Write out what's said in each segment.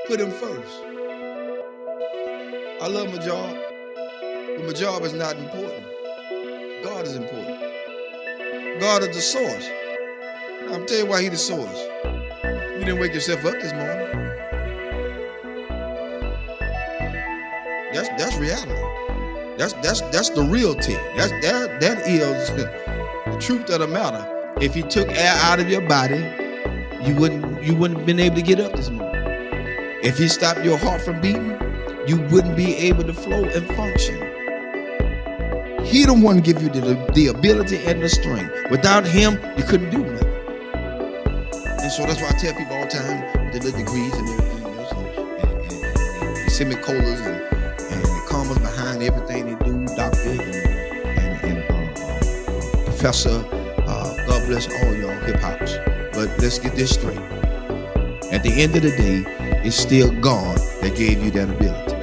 put him first. I love my job, but my job is not important. God is important. God is the source. Now, I'm telling you why He's the source. You didn't wake yourself up this morning. That's reality. That's the reality. That is the truth of the matter. If He took air out of your body, you wouldn't have been able to get up this morning. If He stopped your heart from beating, you wouldn't be able to flow and function. He the one give you the ability and the strength. Without Him, you couldn't do nothing. And so that's why I tell people all the time with the little degrees and everything else, and semicolons and the commas behind everything they do, doctor and professor. God bless all y'all hip hops. But let's get this straight. At the end of the day, it's still God that gave you that ability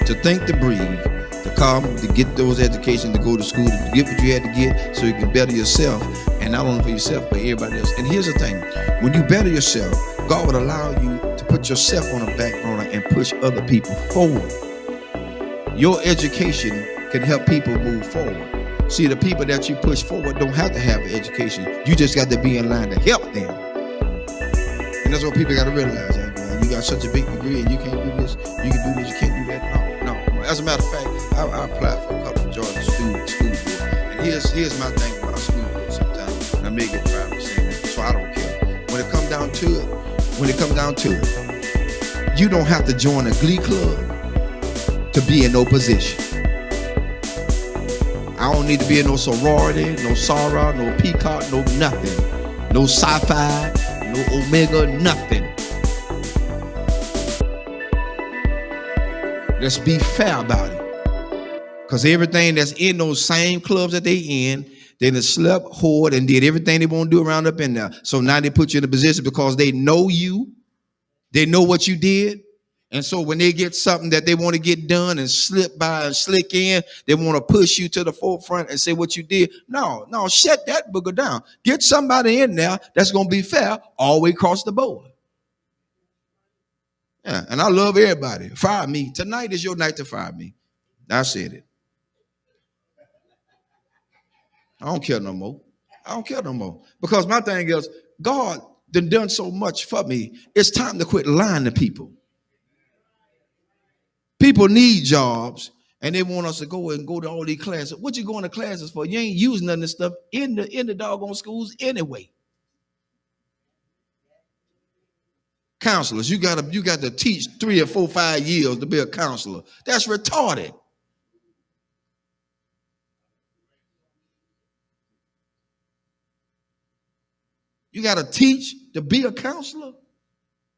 to think, to breathe, to come, to get those educations, to go to school, to get what you had to get so you can better yourself, and not only for yourself, but everybody else. And here's the thing, when you better yourself, God would allow you to put yourself on the back burner and push other people forward. Your education can help people move forward. See, the people that you push forward don't have to have an education. You just got to be in line to help them. And that's what people got to realize. You got such a big degree and you can't do this, you can do this, you can't do that. No. As a matter of fact, I applied for a couple of Georgia school board. And here's my thing about school board sometimes. And I may get 5%, so I don't care. When it comes down to it, you don't have to join a glee club to be in no position. I don't need to be in no sorority, no Sarah, no Peacock, no nothing. No sci-fi, no Omega, nothing. Let's be fair about it. Because everything that's in those same clubs that they in, they done slept, whored, and did everything they want to do around up in there. So now they put you in a position because they know you. They know what you did. And so when they get something that they want to get done and slip by and slick in, they want to push you to the forefront and say what you did. No, shut that booger down. Get somebody in there that's going to be fair all the way across the board. Yeah, and I love everybody. Fire me. Tonight is your night to fire me. I said it. I don't care no more. Because my thing is, God done so much for me. It's time to quit lying to people. People need jobs, and they want us to go to all these classes. What you going to classes for? You ain't using none of this stuff in the doggone schools anyway. Counselors, you got to teach 3 or 4, 5 years to be a counselor. That's retarded. You got to teach to be a counselor?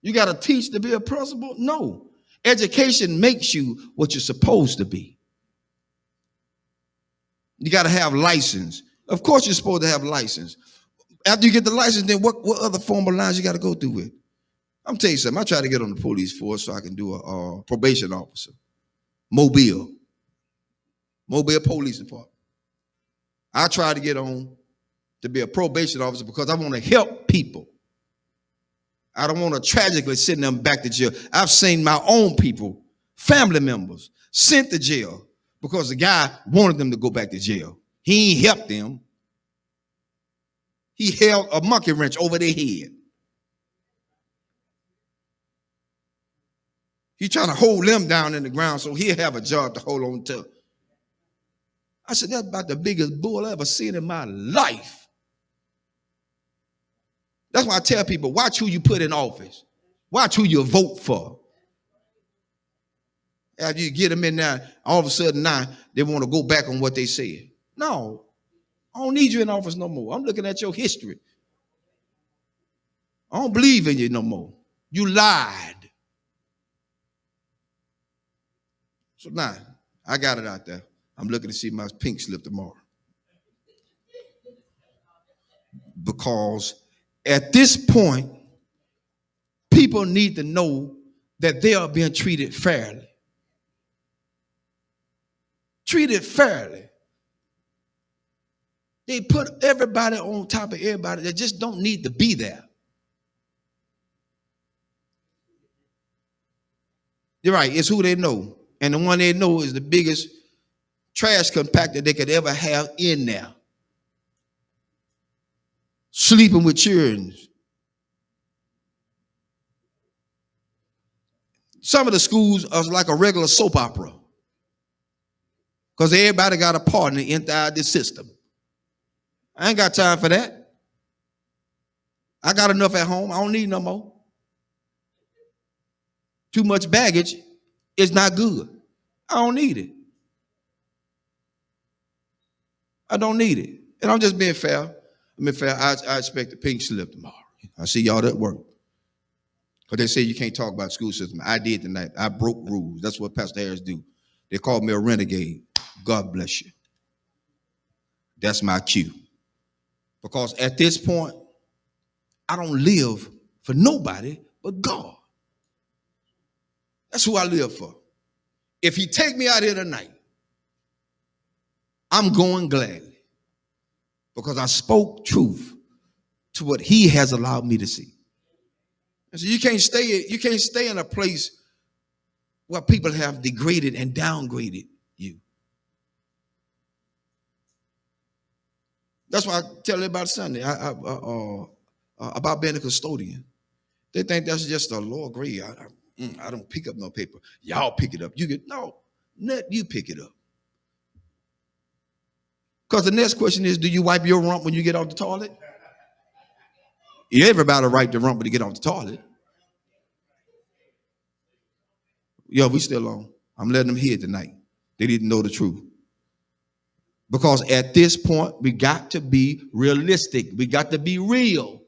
You got to teach to be a principal? No. Education makes you what you're supposed to be. You got to have license. Of course you're supposed to have license. After you get the license, then what other formal lines you got to go through with? I'm telling you something. I try to get on the police force so I can do a probation officer. Mobile Police Department. I try to get on to be a probation officer because I want to help people. I don't want to tragically send them back to jail. I've seen my own people, family members, sent to jail because the guy wanted them to go back to jail. He ain't helped them. He held a monkey wrench over their head. He's trying to hold them down in the ground so he'll have a job to hold on to. I said, that's about the biggest bull I ever seen in my life. That's why I tell people, watch who you put in office. Watch who you vote for. After you get them in there, all of a sudden now, they want to go back on what they said. No, I don't need you in office no more. I'm looking at your history. I don't believe in you no more. You lied. So now, I got it out there. I'm looking to see my pink slip tomorrow. Because at this point, people need to know that they are being treated fairly. Treated fairly. They put everybody on top of everybody that just don't need to be there. You're right. It's who they know. And the one they know is the biggest trash compactor they could ever have in there. Sleeping with children. Some of the schools are like a regular soap opera because everybody got a partner inside this system. I ain't got time for that. I got enough at home. I don't need no more. Too much baggage is not good. I don't need it. I don't need it. And I'm just being fair. I mean, fair. I expect a pink slip tomorrow. I see y'all at work. Because they say you can't talk about school system. I did tonight. I broke rules. That's what Pastor Harris do. They called me a renegade. God bless you. That's my cue. Because at this point, I don't live for nobody but God. That's who I live for. If he take me out here tonight, I'm going gladly. Because I spoke truth to what he has allowed me to see. And so you can't stay in a place where people have degraded and downgraded you. That's why I tell everybody Sunday about being a custodian. They think that's just a lower grade. I don't pick up no paper. Y'all pick it up. Let you pick it up. Because the next question is, do you wipe your rump when you get off the toilet? Everybody wipe the rump when you get off the toilet. Yo, we still on. I'm letting them hear tonight. They didn't know the truth. Because at this point, we got to be realistic. We got to be real.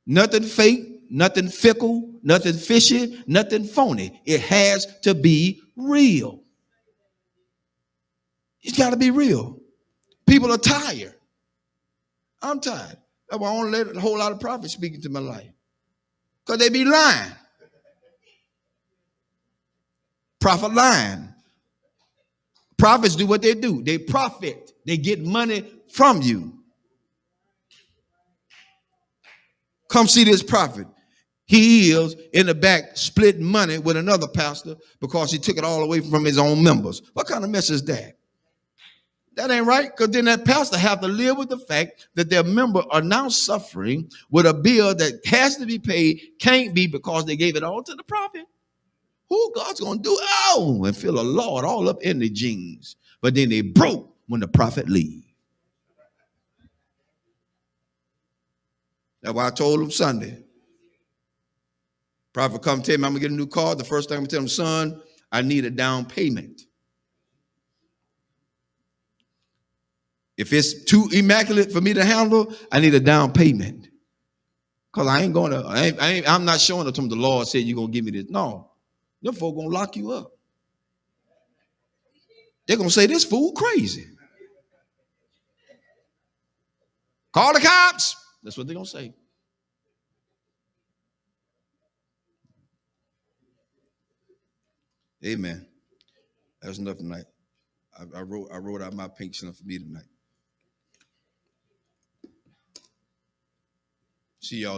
Nothing fake, nothing fickle, nothing fishy, nothing phony. It has to be real. It's got to be real. People are tired. I'm tired. That's why I don't let a whole lot of prophets speak into my life. Because they be lying. Prophet lying. Prophets do what they do. They profit. They get money from you. Come see this prophet. He is in the back splitting money with another pastor because he took it all away from his own members. What kind of mess is that? That ain't right, because then that pastor have to live with the fact that their members are now suffering with a bill that has to be paid, can't be because they gave it all to the prophet. Who God's going to do? Oh, and feel a Lord all up in the jeans. But then they broke when the prophet leave. That's why I told him Sunday. Prophet come tell me I'm going to get a new car. The first thing I'm going to tell him, son, I need a down payment. If it's too immaculate for me to handle, I need a down payment. Because I ain't going to, I'm not showing it to him the Lord said you're going to give me this. No. Them folk going to lock you up. They're going to say, this fool crazy. Call the cops. That's what they're going to say. Amen. That's enough tonight. I wrote out my pink slip for me tonight. See y'all.